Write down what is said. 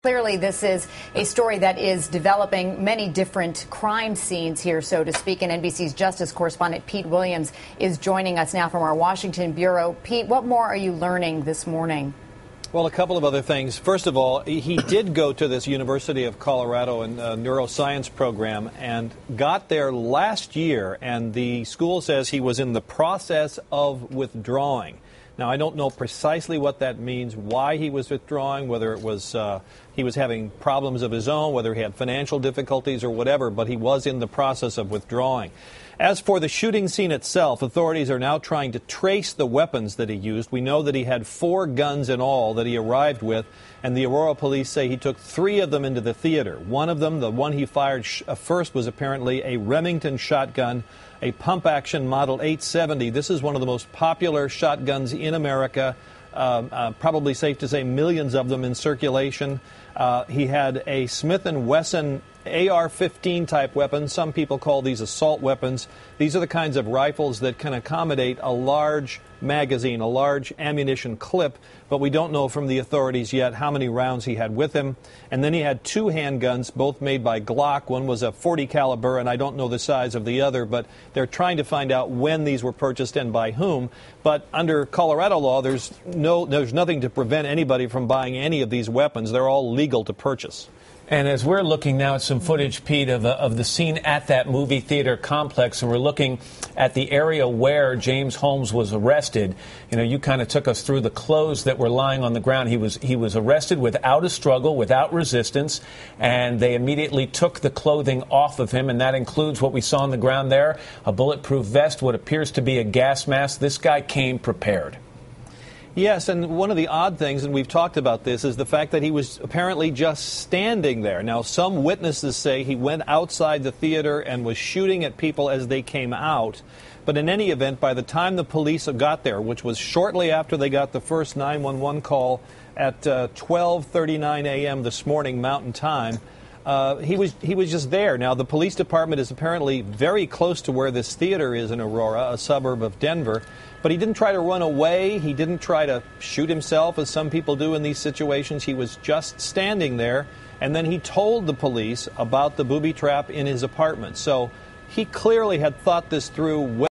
Clearly, this is a story that is developing many different crime scenes here, so to speak. And NBC's justice correspondent Pete Williams is joining us now from our Washington bureau. Pete, what more are you learning this morning? Well, a couple of other things. First of all, he did go to this University of Colorado and neuroscience program and got there last year. And the school says he was in the process of withdrawing. Now, I don't know precisely what that means, why he was withdrawing, whether it was he was having problems of his own, whether he had financial difficulties or whatever, but he was in the process of withdrawing. As for the shooting scene itself, authorities are now trying to trace the weapons that he used. We know that he had 4 guns in all that he arrived with, and the Aurora police say he took 3 of them into the theater. One of them, the one he fired first, was apparently a Remington shotgun, a pump-action Model 870. This is one of the most popular shotguns in America. Probably safe to say millions of them in circulation. He had a Smith & Wesson AR-15 type weapon. Some people call these assault weapons. These are the kinds of rifles that can accommodate a large magazine, a large ammunition clip, but we don't know from the authorities yet how many rounds he had with him. And then he had 2 handguns, both made by Glock. One was a .40 caliber, and I don't know the size of the other, but they're trying to find out when these were purchased and by whom. But under Colorado law, there's nothing to prevent anybody from buying any of these weapons. They're all legal to purchase. And as we're looking now at some footage, Pete, of the scene at that movie theater complex, and we're looking at the area where James Holmes was arrested, you kind of took us through the clothes that were lying on the ground. He was arrested without a struggle, without resistance, and they immediately took the clothing off of him, and that includes what we saw on the ground there, a bulletproof vest, what appears to be a gas mask. This guy came prepared. Yes, and one of the odd things, and we've talked about this, is the fact that he was apparently just standing there. Now, some witnesses say he went outside the theater and was shooting at people as they came out. But in any event, by the time the police got there, which was shortly after they got the first 911 call at 12:39 a.m. this morning, Mountain Time, he was just there. Now, the police department is apparently very close to where this theater is in Aurora, a suburb of Denver. But he didn't try to run away. He didn't try to shoot himself, as some people do in these situations. He was just standing there, and then he told the police about the booby trap in his apartment. So he clearly had thought this through well.